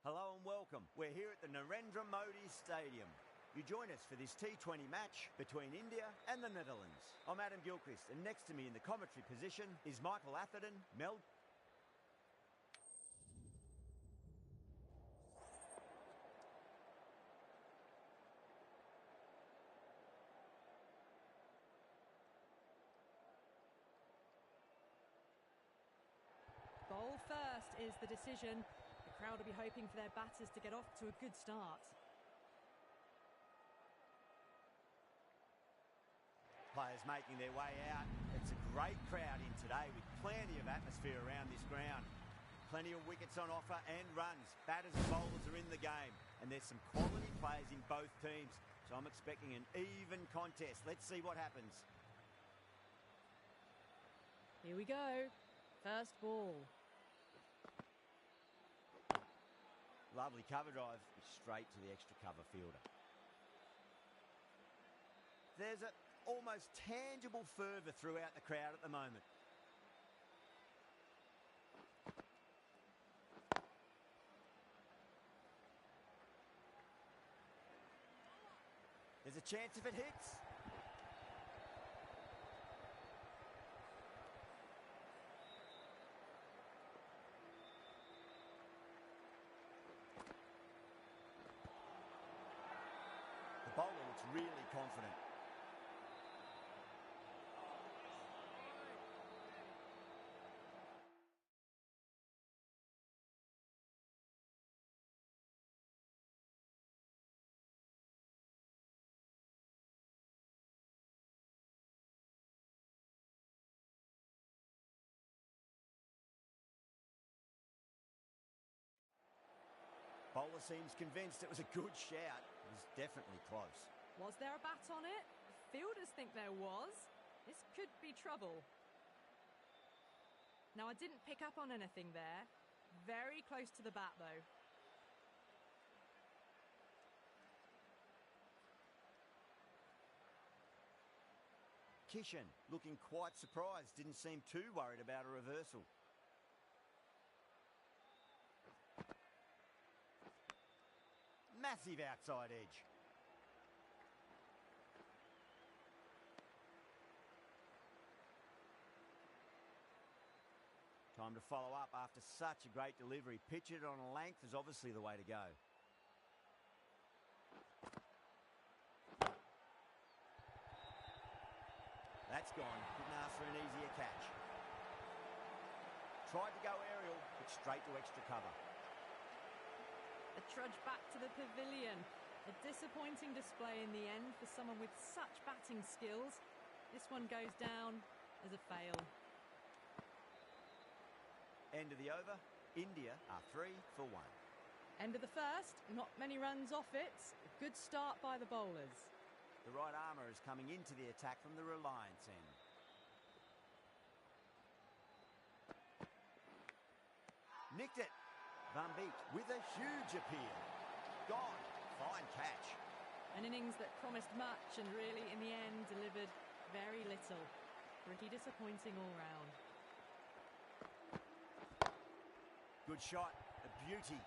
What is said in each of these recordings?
Hello and welcome. We're here at the Narendra Modi Stadium. You join us for this T20 match between India and the Netherlands. I'm Adam Gilchrist, and next to me in the commentary position is Michael Atherton, Mel. Bowl first is the decision. The crowd will be hoping for their batters to get off to a good start. Players making their way out. It's a great crowd in today with plenty of atmosphere around this ground. Plenty of wickets on offer and runs. Batters and bowlers are in the game. And there's some quality players in both teams. So I'm expecting an even contest. Let's see what happens. Here we go. First ball. Lovely cover drive, straight to the extra cover fielder. There's an almost tangible fervour throughout the crowd at the moment. There's a chance if it hits. The bowler looks really confident. Bowler seems convinced it was a good shout. It was definitely close. Was there a bat on it? Fielders think there was. This could be trouble. Now, I didn't pick up on anything there. Very close to the bat, though. Kishan looking quite surprised. Didn't seem too worried about a reversal. Massive outside edge. Time to follow up after such a great delivery. Pitch it on a length is obviously the way to go. That's gone. Couldn't ask for an easier catch. Tried to go aerial, but straight to extra cover. A trudge back to the pavilion. A disappointing display in the end for someone with such batting skills. This one goes down as a fail. End of the over. India are 3 for 1. End of the first. Not many runs off it. A good start by the bowlers. The right armour is coming into the attack from the Reliance end. Nicked it. Van Beek with a huge appeal. Gone. Fine catch. An innings that promised much and really, in the end, delivered very little. Pretty disappointing all round. Good shot. A beauty.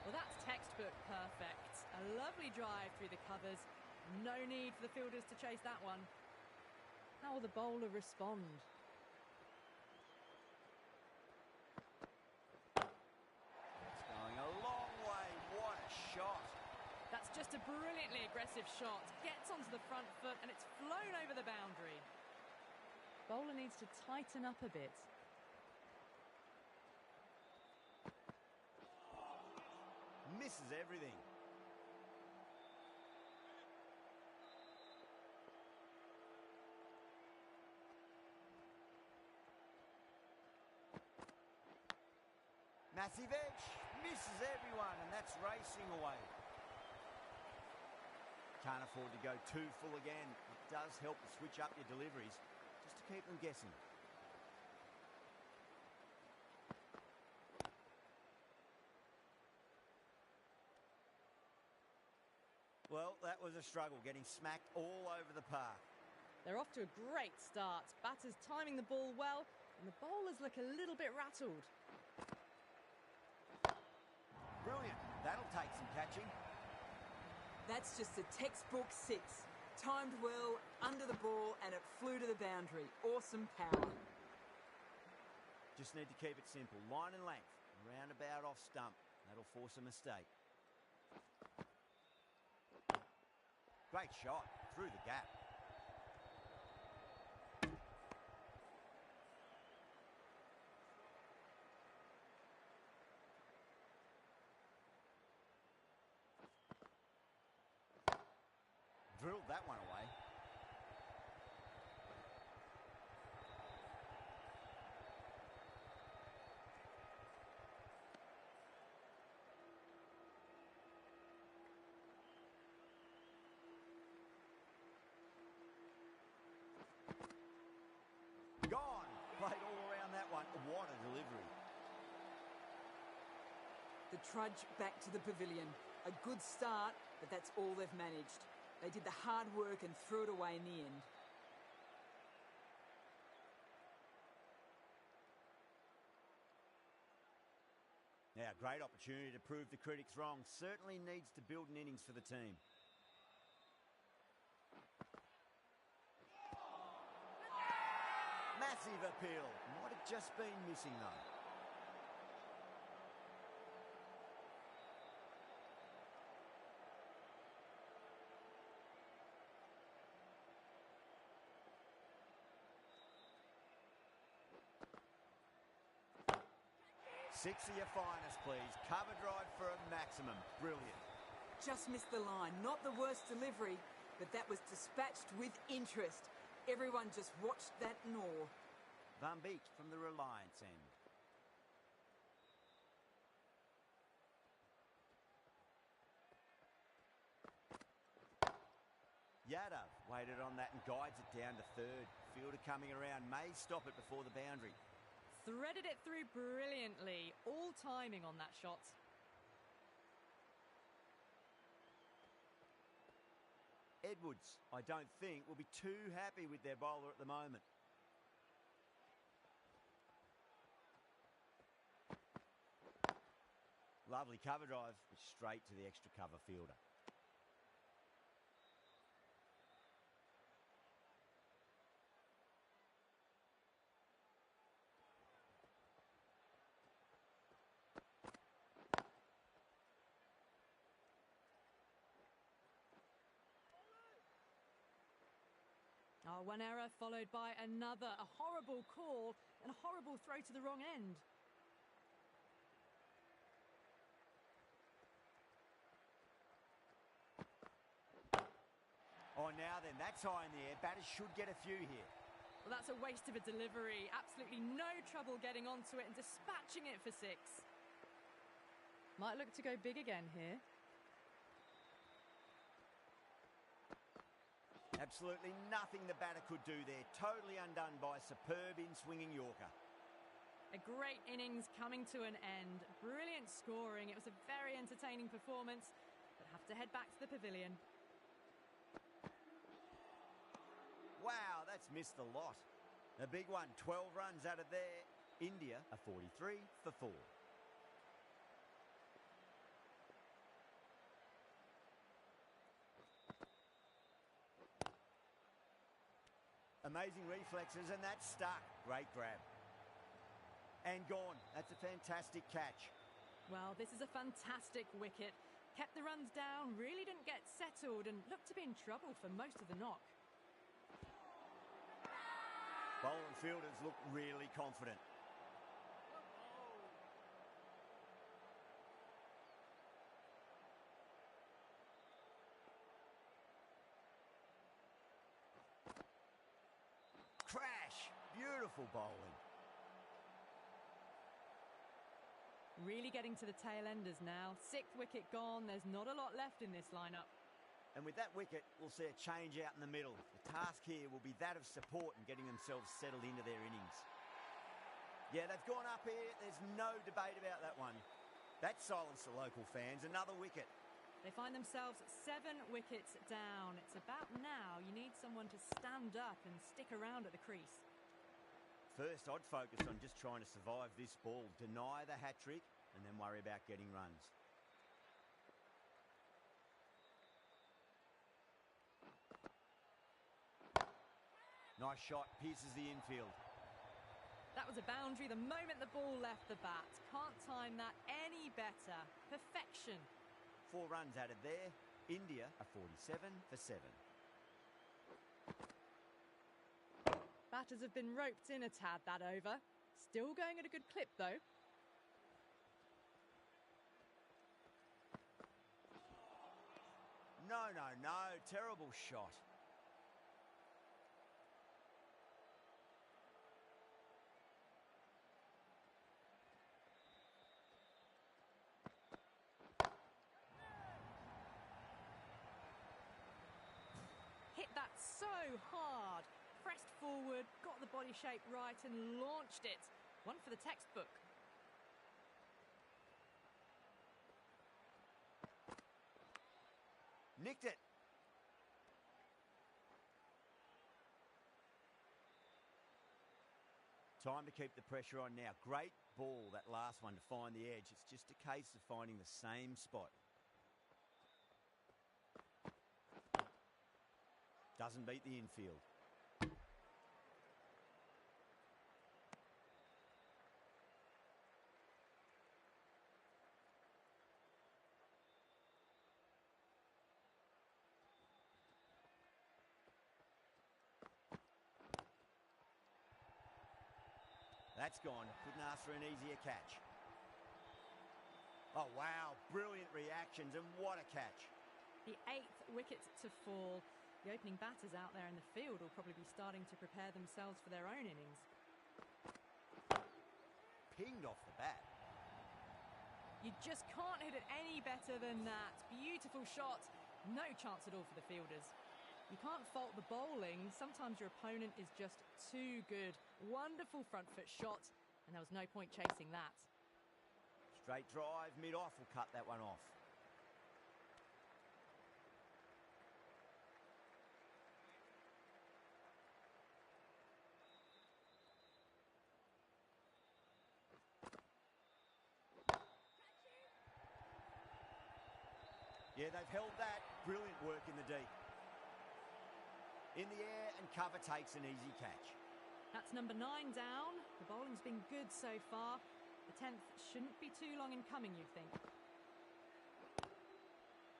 Well, that's textbook perfect. A lovely drive through the covers. No need for the fielders to chase that one. How will the bowler respond? It's going a long way. What a shot. That's just a brilliantly aggressive shot. Gets onto the front foot and it's flown over the boundary. Bowler needs to tighten up a bit. Misses everything. Massive edge. Misses everyone, and that's racing away. Can't afford to go too full again. It does help to switch up your deliveries just to keep them guessing. Well, that was a struggle, getting smacked all over the park. They're off to a great start. Batters timing the ball well, and the bowlers look a little bit rattled. catching. That's just a textbook six. Timed well, under the ball, and it flew to the boundary. Awesome power. Just need to keep it simple. Line and length. Roundabout off stump. That'll force a mistake. Great shot. Through the gap. Drilled that one away. Gone. Played all around that one. What a delivery. The trudge back to the pavilion. A good start, but that's all they've managed. They did the hard work and threw it away in the end. Now, great opportunity to prove the critics wrong. Certainly needs to build an innings for the team. Massive appeal. Might have just been missing though. Six of your finest, please. Cover drive for a maximum. Brilliant. Just missed the line. Not the worst delivery, but that was dispatched with interest. Everyone just watched that in awe. Van Beek from the Reliance end. Yadav waited on that and guides it down to third. Fielder coming around, may stop it before the boundary. Threaded it through brilliantly. All timing on that shot. Edwards, I don't think, will be too happy with their bowler at the moment. Lovely cover drive, straight to the extra cover fielder. Oh, one error followed by another. A horrible call and a horrible throw to the wrong end. Oh, now then, that's high in the air. Batters should get a few here. Well, that's a waste of a delivery. Absolutely no trouble getting onto it and dispatching it for six. Might look to go big again here. Absolutely nothing the batter could do there. Totally undone by a superb in-swinging Yorker. A great innings coming to an end. Brilliant scoring. It was a very entertaining performance, but have to head back to the pavilion. Wow, that's missed a lot. A big one, 12 runs out of there. India are 43 for 4. Amazing reflexes, and that's stuck. Great grab. And gone. That's a fantastic catch. Well, this is a fantastic wicket. Kept the runs down, really didn't get settled, and looked to be in trouble for most of the knock. Bowler and fielders look really confident. Crash! Beautiful bowling. Really getting to the tail enders now. 6th wicket gone. There's not a lot left in this lineup. And with that wicket, we'll see a change out in the middle. The task here will be that of support and getting themselves settled into their innings. Yeah, they've gone up here. There's no debate about that one. That silenced the local fans. Another wicket. They find themselves 7 wickets down. It's about now you need someone to stand up and stick around at the crease. First, I'd focus on just trying to survive this ball, deny the hat-trick, and then worry about getting runs. Nice shot, pierces the infield. That was a boundary the moment the ball left the bat. Can't time that any better. Perfection. 4 runs added there. India are 47 for 7. Batters have been roped in a tad that over. Still going at a good clip though. No. Terrible shot. Hit that so hard. Pressed forward, got the body shape right and launched it. One for the textbook. Nicked it. Time to keep the pressure on now. Great ball, that last one, to find the edge. It's just a case of finding the same spot. Doesn't beat the infield. That's gone. Couldn't ask for an easier catch. Oh, wow. Brilliant reactions, and what a catch. The 8th wicket to fall. The opening batters out there in the field will probably be starting to prepare themselves for their own innings. Pinged off the bat. You just can't hit it any better than that. Beautiful shot. No chance at all for the fielders. You can't fault the bowling. Sometimes your opponent is just too good. Wonderful front foot shot, and there was no point chasing that. Straight drive, mid-off will cut that one off. Yeah, they've held that. Brilliant work in the deep. In the air, and cover takes an easy catch. That's number 9 down. The bowling's been good so far. The 10th shouldn't be too long in coming, you'd think.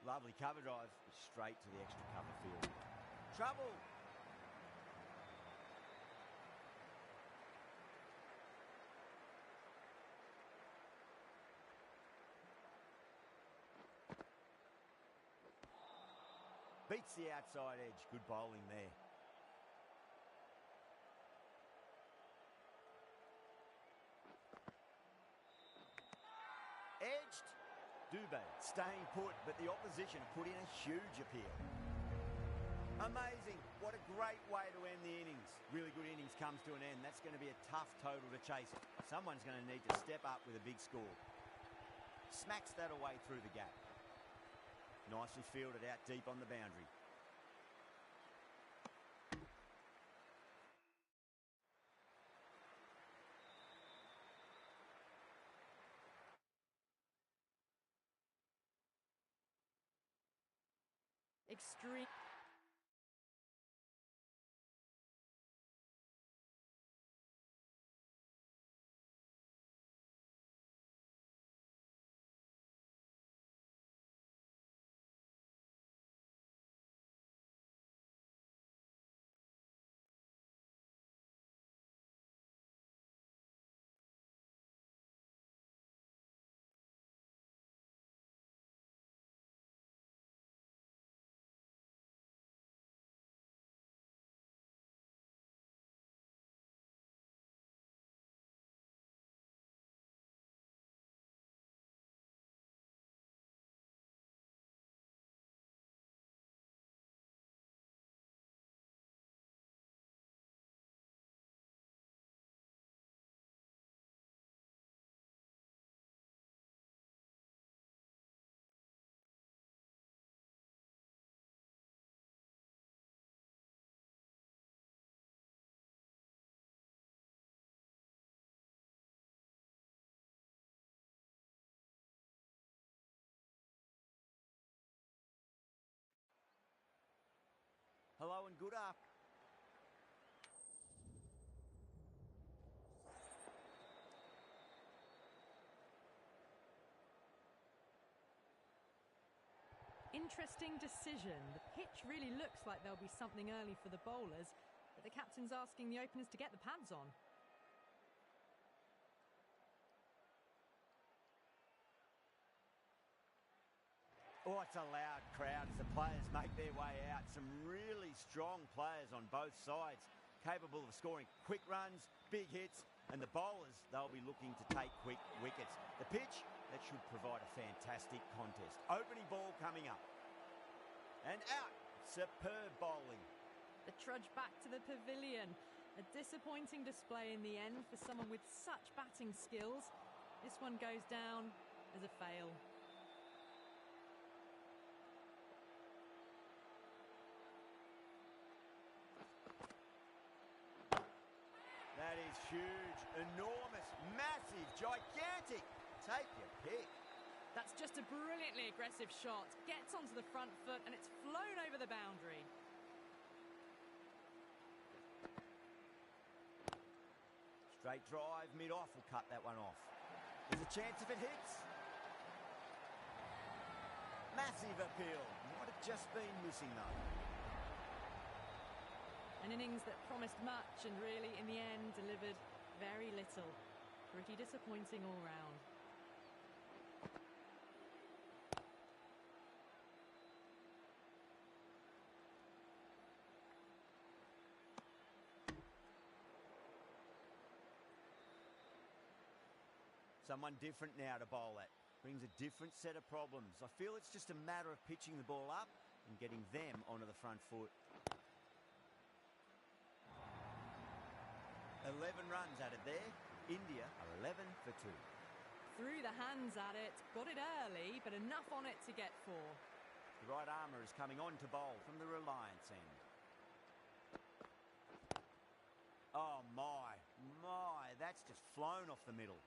Lovely cover drive, straight to the extra cover field. Trouble! Beats the outside edge. Good bowling there. Edged. Dubé staying put, but the opposition put in a huge appeal. Amazing. What a great way to end the innings. Really good innings comes to an end. That's going to be a tough total to chase. Someone's going to need to step up with a big score. Smacks that away through the gap. Nicely fielded out deep on the boundary. Extreme. Hello and good up. interesting decision. The pitch really looks like there'll be something early for the bowlers, but the captain's asking the openers to get the pads on. Oh, it's a loud crowd as the players make their way out. Some really strong players on both sides, capable of scoring quick runs, big hits, and the bowlers, they'll be looking to take quick wickets. The pitch, that should provide a fantastic contest. Opening ball coming up. And out. Superb bowling. The trudge back to the pavilion. A disappointing display in the end for someone with such batting skills. This one goes down as a fail. That is huge, enormous, massive, gigantic. Take your pick. That's just a brilliantly aggressive shot. Gets onto the front foot and it's flown over the boundary. Straight drive, mid-off will cut that one off. There's a chance if it hits. Massive appeal. Might have just been missing though. An innings that promised much and really, in the end, delivered very little. Pretty disappointing all round. Someone different now to bowl at. Brings a different set of problems. I feel it's just a matter of pitching the ball up and getting them onto the front foot. 11 runs added there. India are 11 for 2. Threw the hands at it, got it early, but enough on it to get 4. The right armour is coming on to bowl from the Reliance end. Oh my, that's just flown off the middle.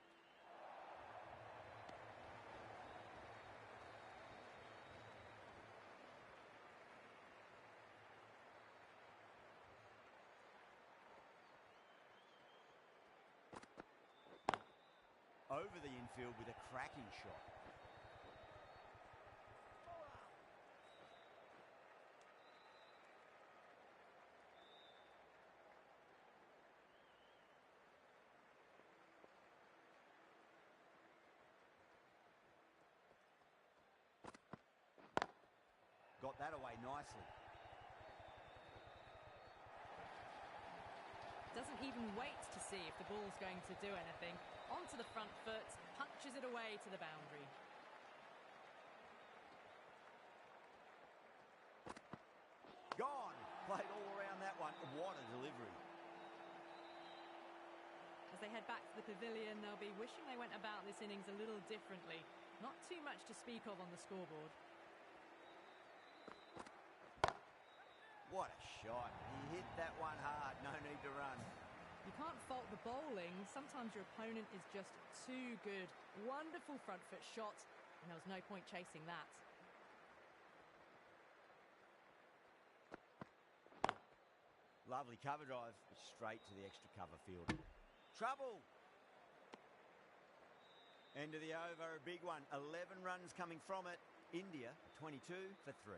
Over the infield with a cracking shot. Got that away nicely. Doesn't even wait to see if the ball's going to do anything. Onto the front foot, punches it away to the boundary. Gone! Played all around that one. What a delivery. As they head back to the pavilion, they'll be wishing they went about this innings a little differently. Not too much to speak of on the scoreboard. What a shot. He hit that one hard. No need to run. You can't fault the bowling. Sometimes your opponent is just too good. Wonderful front foot shot, and there was no point chasing that. Lovely cover drive, straight to the extra cover field. Trouble! End of the over, a big one. 11 runs coming from it. India, 22 for 3.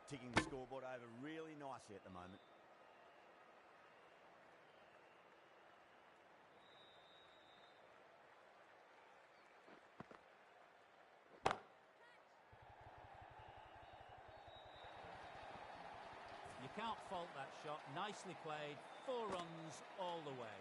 Ticking the scoreboard over really nicely at the moment. You can't fault that shot. Nicely played. 4 runs all the way.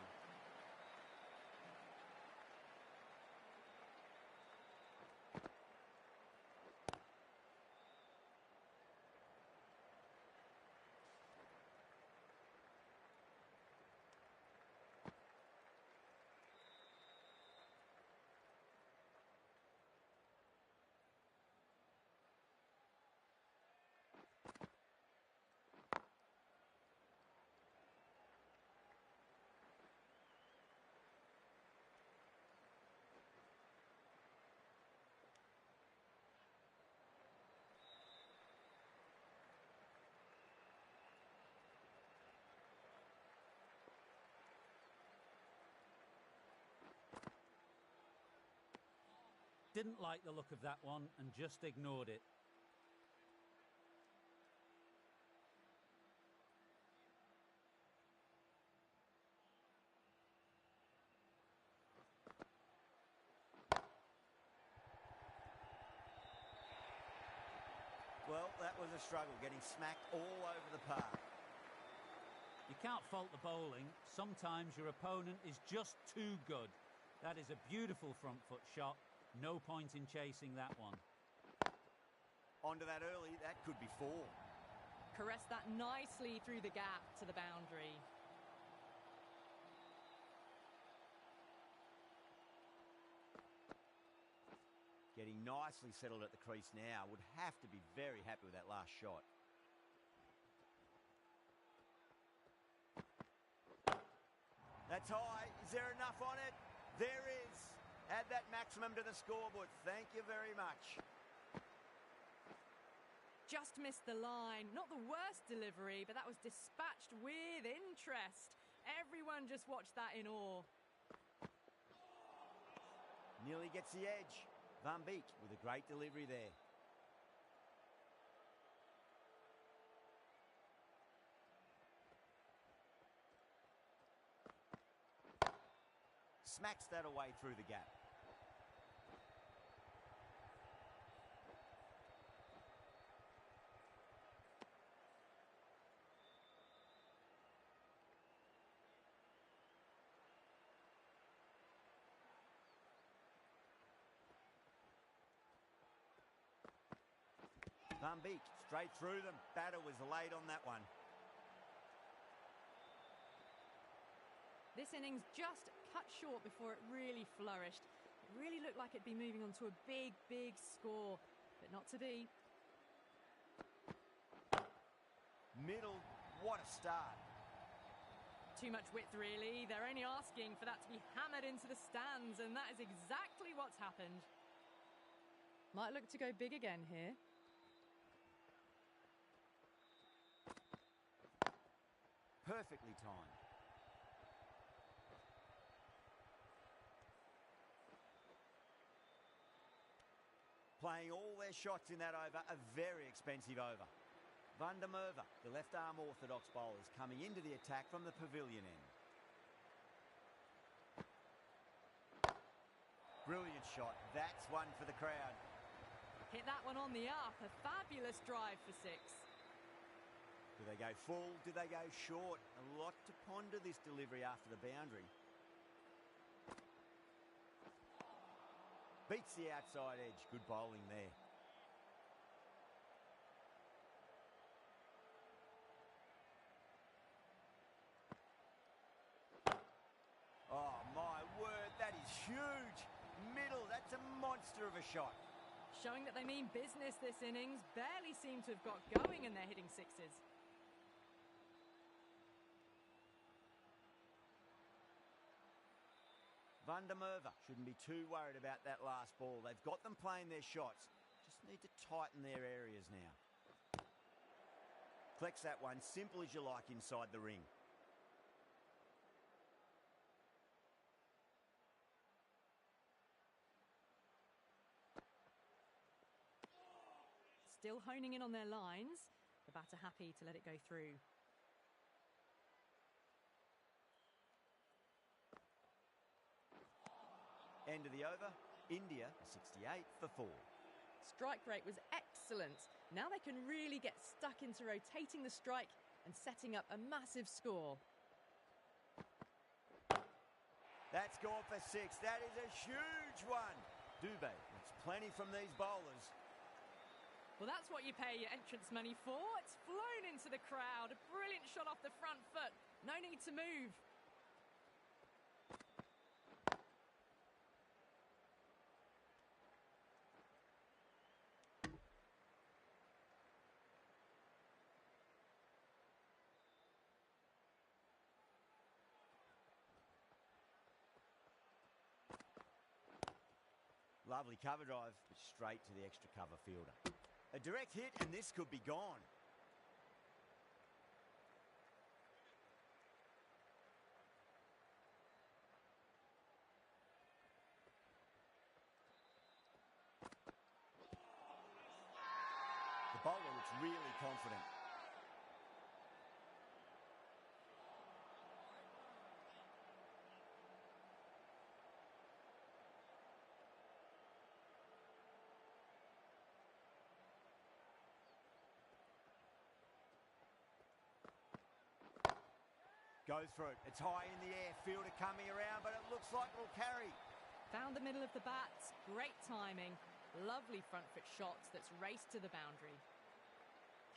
didn't like the look of that one and just ignored it. Well, that was a struggle, getting smacked all over the park. You can't fault the bowling. Sometimes your opponent is just too good. That is a beautiful front foot shot. No point in chasing that one. Onto that early, that could be 4. Caress that nicely through the gap to the boundary. Getting nicely settled at the crease now. Would have to be very happy with that last shot. That's high. Is there enough on it? There is. Add that maximum to the scoreboard. Thank you very much. Just missed the line. Not the worst delivery, but that was dispatched with interest. Everyone just watched that in awe. Nearly gets the edge. Van Beek with a great delivery there. Smacks that away through the gap. Van Beek straight through them. Batter was late on that one. This innings just cut short before it really flourished. It really looked like it'd be moving on to a big, big score, but not to be. Middle, what a start. Too much width, really. They're only asking for that to be hammered into the stands, and that is exactly what's happened. Might look to go big again here. Perfectly timed. Playing all their shots in that over, a very expensive over. Van der Merwe, the left-arm orthodox bowlers, coming into the attack from the pavilion end. Brilliant shot. That's one for the crowd. Hit that one on the up. A fabulous drive for 6. Do they go full? Do they go short? A lot to ponder this delivery after the boundary. Beats the outside edge. Good bowling there. Oh, my word, that is huge. Middle, that's a monster of a shot. Showing that they mean business this innings. Barely seem to have got going and they're hitting 6s. Van der Merwe shouldn't be too worried about that last ball. They've got them playing their shots. Just need to tighten their areas now. Collects that one, simple as you like inside the ring. Still honing in on their lines. The batter happy to let it go through. End of the over. India 68 for 4. Strike rate was excellent. Now they can really get stuck into rotating the strike and setting up a massive score. That's gone for 6. That is a huge one. Dubé gets plenty from these bowlers. Well, that's what you pay your entrance money for. It's flown into the crowd. A brilliant shot off the front foot. No need to move. Lovely cover drive, but straight to the extra cover fielder. A direct hit, and this could be gone. The bowler looks really confident. Goes for it. It's high in the air. Fielder coming around, but it looks like it'll carry. Found the middle of the bat. Great timing. Lovely front foot shot that's raced to the boundary.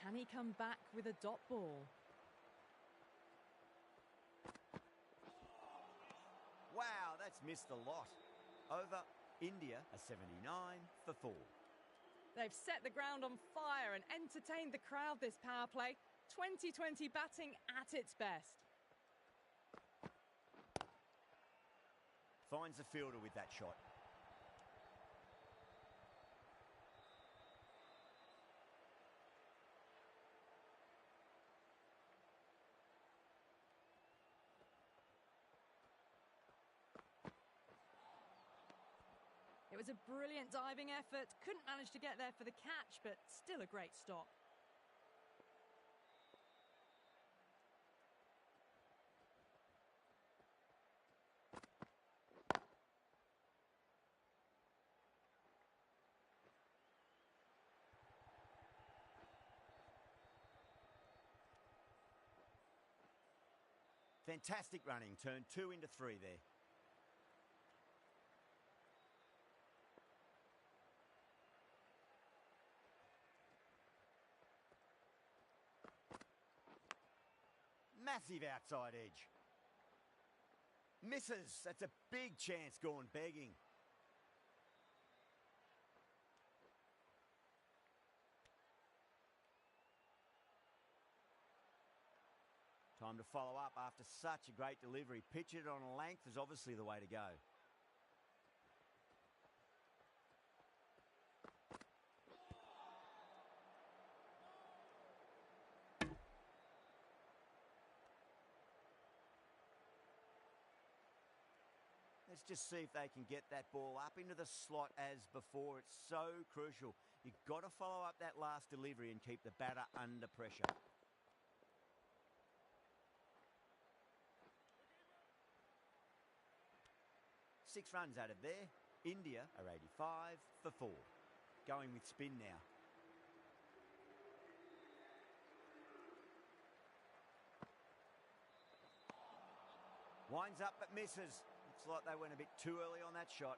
Can he come back with a dot ball? Wow, that's missed a lot. Over. India a 79 for 4. They've set the ground on fire and entertained the crowd this power play. 2020 batting at its best. Finds the fielder with that shot. It was a brilliant diving effort. Couldn't manage to get there for the catch, but still a great stop. Fantastic running. Turned 2 into 3 there. Massive outside edge. Misses. That's a big chance gone begging. Time to follow up after such a great delivery. Pitch it on a length is obviously the way to go. Let's just see if they can get that ball up into the slot as before. It's so crucial. You've got to follow up that last delivery and keep the batter under pressure. Six runs out of there. India are 85 for 4. Going with spin now. Winds up but misses. Looks like they went a bit too early on that shot.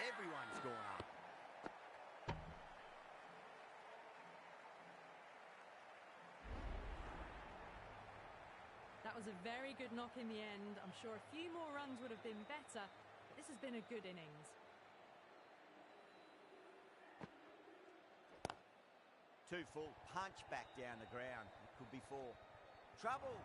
Everyone's gone up. That was a very good knock in the end. I'm sure a few more runs would have been better, but this has been a good innings. Too full. Punch back down the ground. It could be 4. Trouble.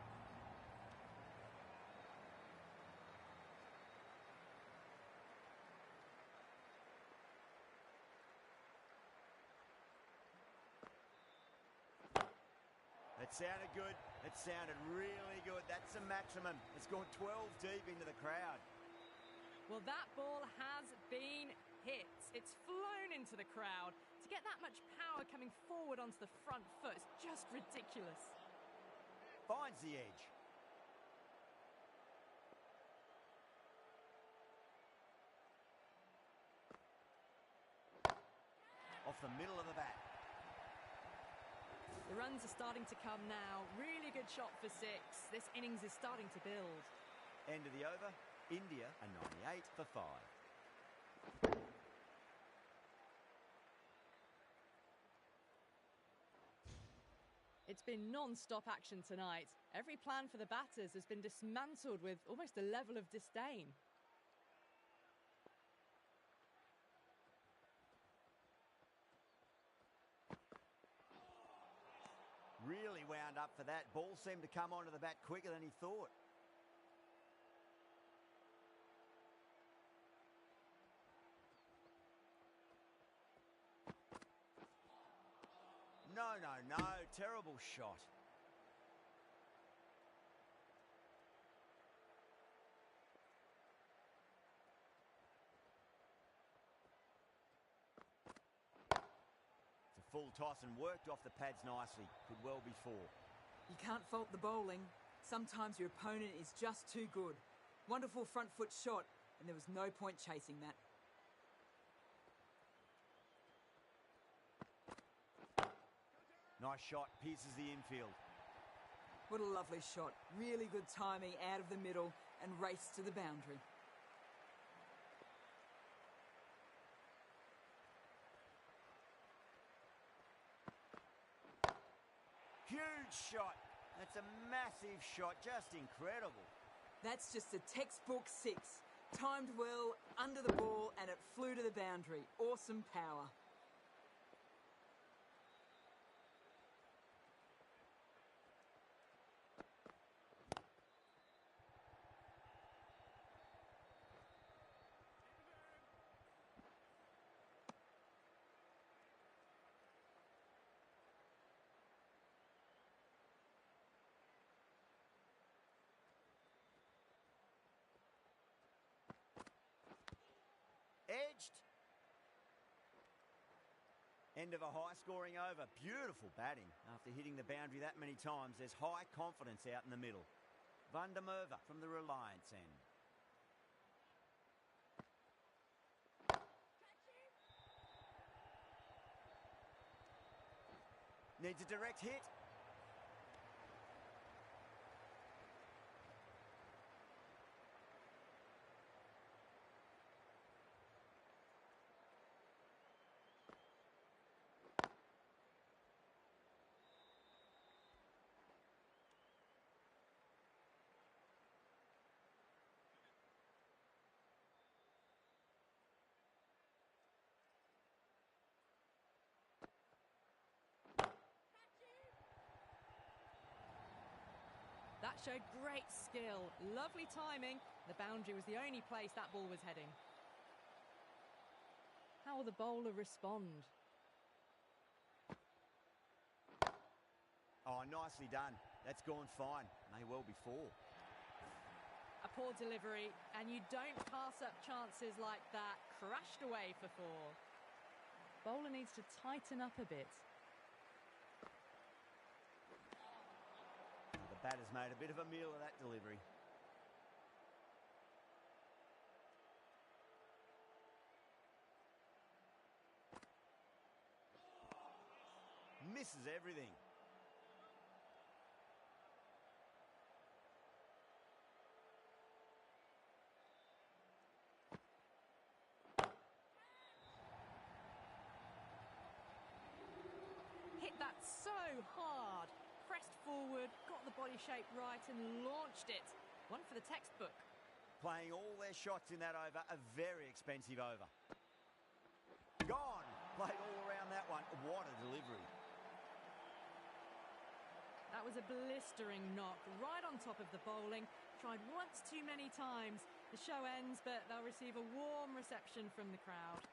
It sounded good. It sounded really good. That's the maximum. It's gone 12 deep into the crowd. Well, that ball has been hit. It's flown into the crowd. To get that much power coming forward onto the front foot is just ridiculous. Finds the edge. Off the middle of the bat. The runs are starting to come now. Really good shot for 6. This innings is starting to build. End of the over. India are 98 for 5. It's been non-stop action tonight. Every plan for the batters has been dismantled with almost a level of disdain. Really wound up for that. Ball seemed to come onto the bat quicker than he thought. No. Terrible shot. full toss and worked off the pads nicely. Could well be 4. You can't fault the bowling. Sometimes your opponent is just too good. Wonderful front foot shot, and there was no point chasing that. Nice shot, pierces the infield. What a lovely shot. Really good timing out of the middle and race to the boundary. Huge shot. That's a massive shot, just incredible. That's just a textbook 6. Timed well, under the ball, and it flew to the boundary. Awesome power. Edged. End of a high-scoring over. Beautiful batting. After hitting the boundary that many times, there's high confidence out in the middle. Van der Merwe from the Reliance end. Needs a direct hit. That showed great skill. Lovely timing. The boundary was the only place that ball was heading. How will the bowler respond? Oh, nicely done. That's gone fine. May well be 4. A poor delivery, and you don't pass up chances like that. Crashed away for 4. Bowler needs to tighten up a bit. The batter's made a bit of a meal of that delivery. Misses everything. Hit that so hard. Pressed forward, got the body shape right and launched it. One for the textbook. Playing all their shots in that over, a very expensive over. Gone! Played all around that one. What a delivery. That was a blistering knock, right on top of the bowling. Tried once too many times. The show ends, but they'll receive a warm reception from the crowd.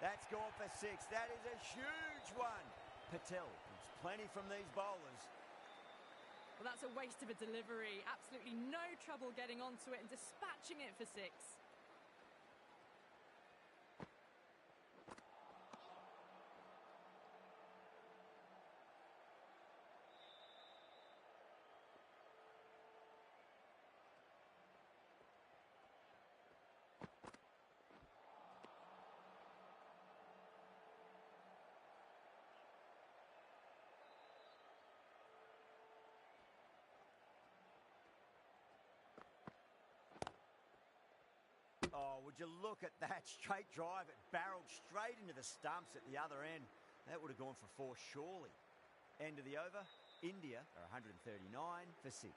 That's gone for 6. That is a huge one. Patel gets plenty from these bowlers. Well, that's a waste of a delivery. Absolutely no trouble getting onto it and dispatching it for 6. Oh, would you look at that straight drive? It barreled straight into the stumps at the other end. That would have gone for 4, surely. End of the over. India are 139 for 6.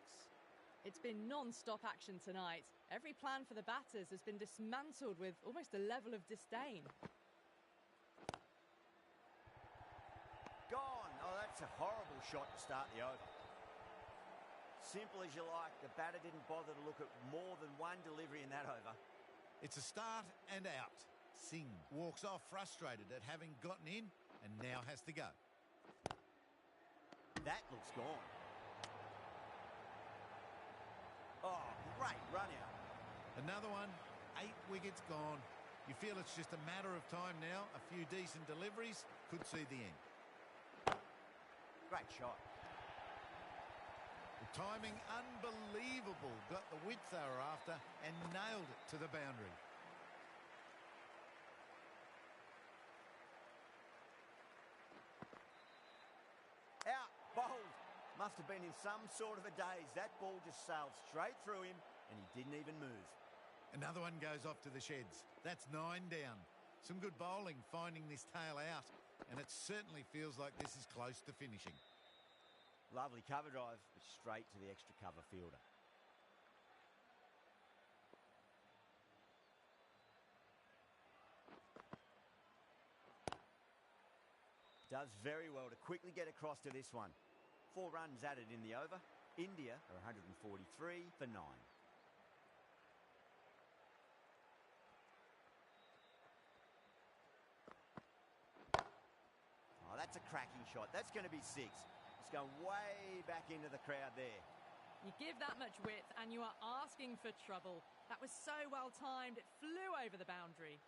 It's been non-stop action tonight. Every plan for the batters has been dismantled with almost a level of disdain. Gone. Oh, that's a horrible shot to start the over. Simple as you like. The batter didn't bother to look at more than one delivery in that over. It's a start and out. Singh walks off frustrated at having gotten in and now has to go. That looks gone. Oh, great run out. Another one, 8 wickets gone. You feel it's just a matter of time now. A few decent deliveries could see the end. Great shot. The timing unbelievable. Got the width they were after and nailed it to the boundary. Out, bowled. Must have been in some sort of a daze. That ball just sailed straight through him and he didn't even move. Another one goes off to the sheds. That's 9 down. Some good bowling finding this tail out, and it certainly feels like this is close to finishing. Lovely cover drive, but straight to the extra cover fielder. Does very well to quickly get across to this one. 4 runs added in the over. India are 143 for 9. Oh, that's a cracking shot. That's going to be 6. It's going way back into the crowd there. You give that much width and you are asking for trouble. That was so well timed, it flew over the boundary.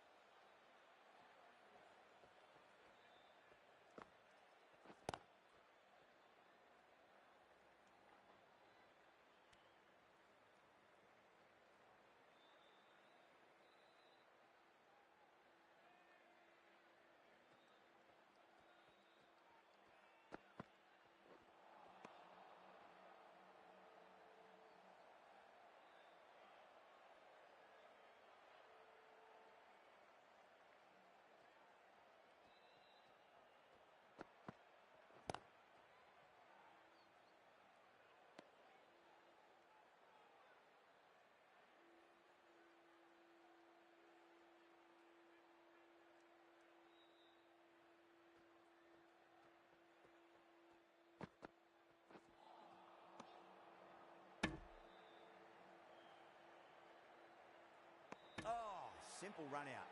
Oh, simple run out.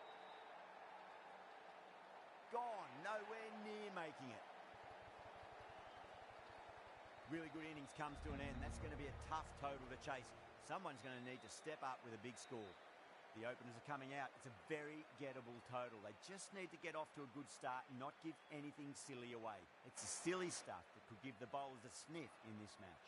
Gone, nowhere near making it. Really good innings comes to an end. That's going to be a tough total to chase. Someone's going to need to step up with a big score. The openers are coming out. It's a very gettable total. They just need to get off to a good start and not give anything silly away. It's the silly stuff that could give the bowlers a sniff in this match.